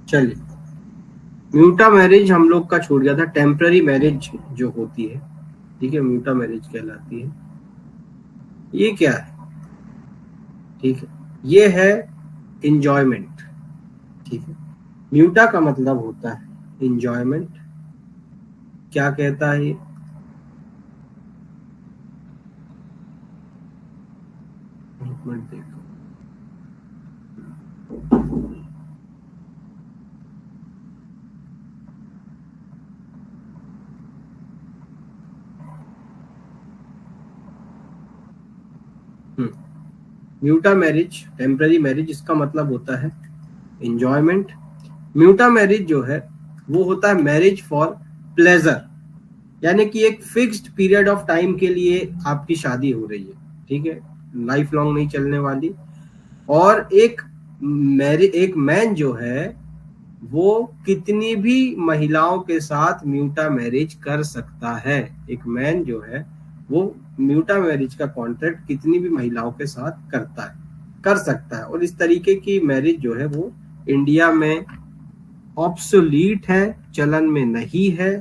चलिए, म्यूटा मैरिज हम लोग का छूट गया था। टेम्पररी मैरिज जो होती है, ठीक है, म्यूटा मैरिज कहलाती है। ये क्या है? ठीक है, ये है इंजॉयमेंट। ठीक है, म्यूटा का मतलब होता है इंजॉयमेंट। क्या कहता है ये? एक मिनट देखो। म्यूटा मैरिज, टेम्पररी मैरिज, इसका मतलब होता है इंजॉयमेंट। म्यूटा मैरिज जो है वो होता है मैरिज फॉर प्लेजर, यानी कि एक फिक्स्ड पीरियड ऑफ टाइम के लिए आपकी शादी हो रही है, ठीक है, लाइफ लॉन्ग नहीं चलने वाली। और एक मैन जो है वो कितनी भी महिलाओं के साथ म्यूटा मैरिज कर सकता है। एक मैन जो है वो म्यूटा मैरिज का कॉन्ट्रैक्ट कितनी भी महिलाओं के साथ कर सकता है। और इस तरीके की मैरिज जो है वो इंडिया में ऑब्सोलीट है, चलन में नहीं है।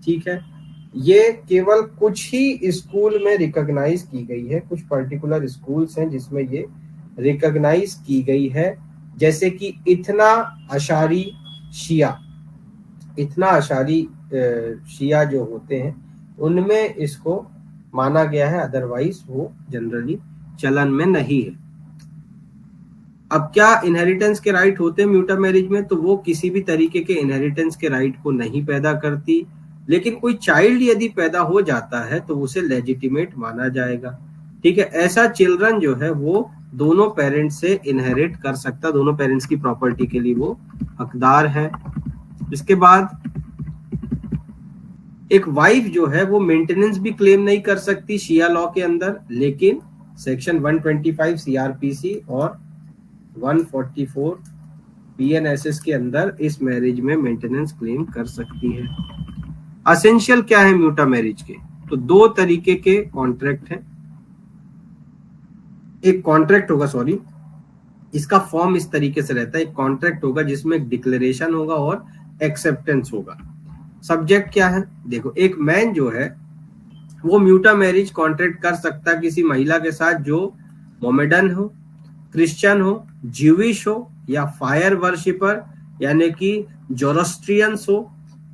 ठीक है, ये केवल कुछ ही स्कूल में रिकॉग्नाइज की गई है, कुछ पर्टिकुलर स्कूल्स हैं जिसमें ये रिकॉग्नाइज की गई है, जैसे कि इतना अशारी शिया। इतना अशारी शिया जो होते हैं उनमें इसको माना गया है, अदरवाइज वो जनरली चलन में नहीं है। अब क्या इनहेरिटेंस के राइट होते हैं म्यूटा मैरिज में? तो वो किसी भी तरीके के इनहेरिटेंस के राइट को नहीं पैदा करती, लेकिन कोई चाइल्ड यदि पैदा हो जाता है तो उसे लेजिटिमेट माना जाएगा। ठीक है, ऐसा चिल्ड्रन जो है वो दोनों पेरेंट्स से इनहेरिट कर सकता, दोनों पेरेंट्स की प्रॉपर्टी के लिए वो हकदार है। इसके बाद एक वाइफ जो है वो मेंटेनेंस भी क्लेम नहीं कर सकती शिया लॉ के अंदर, लेकिन सेक्शन 125 सीआरपीसी और 144 पीएनएसएस के अंदर इस मैरिज में मेंटेनेंस क्लेम कर सकती है। असेंशियल क्या है म्यूटा मैरिज के? तो दो तरीके के कॉन्ट्रैक्ट हैं। एक कॉन्ट्रैक्ट होगा, सॉरी, इसका फॉर्म इस तरीके से रहता है, एक कॉन्ट्रैक्ट होगा जिसमें एक डिक्लेरेशन होगा और एक्सेप्टेंस होगा। सब्जेक्ट क्या है? देखो, एक मैन जो है वो म्यूटा मैरिज कॉन्ट्रैक्ट कर सकता है किसी महिला के साथ जो मोमेडन हो, क्रिश्चियन हो, ज्यूइश हो या फायर वर्शिपर यानी कि जोरोस्ट्रियंस हो।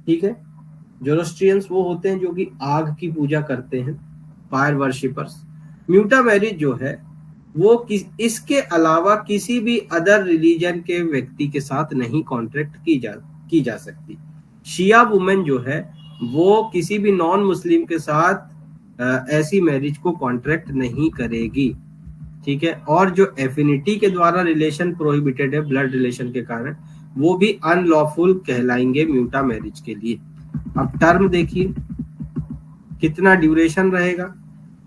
ठीक है, जोरोस्ट्रियंस वो होते हैं जो कि आग की पूजा करते हैं, फायर वर्शिपर्स। म्यूटा मैरिज जो है वो इसके अलावा किसी भी अदर रिलीजन के व्यक्ति के साथ नहीं कॉन्ट्रैक्ट की जा सकती। शिया वुमेन जो है वो किसी भी नॉन मुस्लिम के साथ ऐसी मैरिज को कॉन्ट्रैक्ट नहीं करेगी। ठीक है, और जो एफिनिटी के द्वारा रिलेशन प्रोहिबिटेड है ब्लड रिलेशन के कारण, वो भी अनलॉफुल कहलाएंगे म्यूटा मैरिज के लिए। अब टर्म देखिए कितना ड्यूरेशन रहेगा।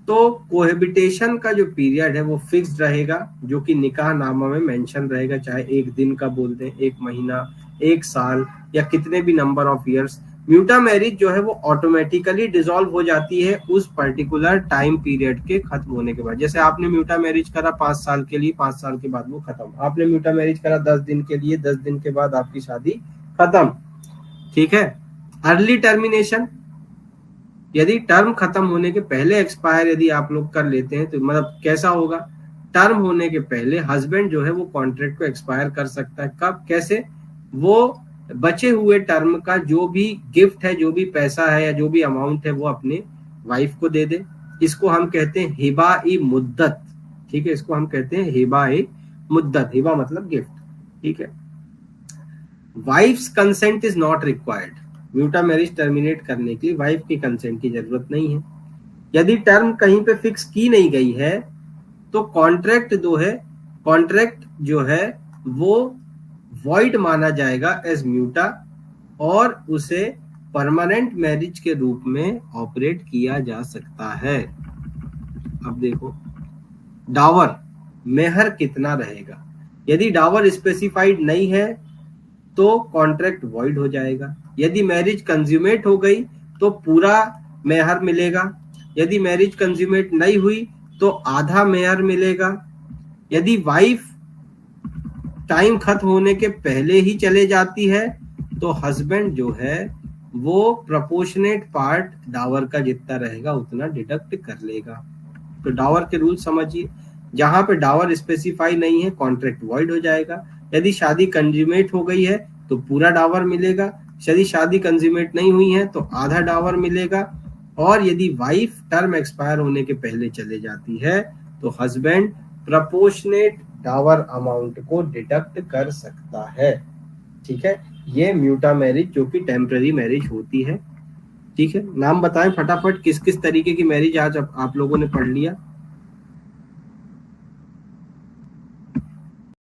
तो कोहेबिटेशन का जो पीरियड है वो फिक्स्ड रहेगा, जो कि निकाह नामा में मेंशन रहेगा, चाहे एक दिन का बोल दें, एक महीना, एक साल या कितने भी नंबर ऑफ इयर्स। म्यूटा मैरिज जो है वो ऑटोमेटिकली डिसॉल्व हो जाती है उस पर्टिकुलर टाइम पीरियड के खत्म होने के बाद। जैसे आपने म्यूटा मैरिज करा 5 साल के लिए, 5 साल के बाद वो खत्म। आपने म्यूटा मैरिज करा 10 दिन के लिए, 10 दिन के बाद आपकी शादी खत्म। ठीक है, अर्ली टर्मिनेशन, यदि टर्म खत्म होने के पहले एक्सपायर यदि आप लोग कर लेते हैं तो मतलब कैसा होगा? टर्म होने के पहले हस्बैंड जो है वो कॉन्ट्रैक्ट को एक्सपायर कर सकता है। कब, कैसे? वो बचे हुए टर्म का जो भी गिफ्ट है, जो भी पैसा है या जो भी अमाउंट है वो अपने वाइफ को दे दे। इसको हम कहते हैं हिबा ई मुद्दत। ठीक है, इसको हम कहते हैं हिबा ई मुद्दत। हिबा मतलब गिफ्ट। ठीक है, wife's consent is not required. म्यूटा मैरिज टर्मिनेट करने के लिए वाइफ की कंसेंट की जरूरत नहीं है। यदि टर्म कहीं पे फिक्स की नहीं गई है तो कॉन्ट्रैक्ट जो है वो वॉइड माना जाएगा एज म्यूटा और उसे परमानेंट मैरिज के रूप में ऑपरेट किया जा सकता है। अब देखो, डावर, मेहर कितना रहेगा? यदि डावर स्पेसिफाइड नहीं है तो कॉन्ट्रैक्ट वॉइड हो जाएगा। यदि मैरिज कंज्यूमेट हो गई तो पूरा मेहर मिलेगा। यदि मैरिज कंज्यूमेट नहीं हुई तो आधा मेहर मिलेगा। यदि वाइफ टाइम खत्म होने के पहले ही चले जाती है तो हस्बैंड जो है वो प्रोपोर्शनेट पार्ट डावर का जितना रहेगा उतना डिडक्ट कर लेगा। तो डावर के रूल समझिए, जहां पे डावर स्पेसिफाई नहीं है कॉन्ट्रैक्ट वॉइड हो जाएगा। यदि शादी कंज्यूमेट हो गई है तो पूरा डावर मिलेगा, यदि शादी कंज्यूमेट नहीं हुई है तो आधा डावर मिलेगा, और यदि वाइफ टर्म एक्सपायर होने के पहले चले जाती है तो हस्बैंड प्रोपोर्शनेट डावर अमाउंट को डिडक्ट कर सकता है। ठीक है, ये म्यूटा मैरिज जो कि टेम्पररी मैरिज होती है। ठीक है, नाम बताएं फटाफट किस किस तरीके की मैरिज आज आप लोगों ने पढ़ लिया।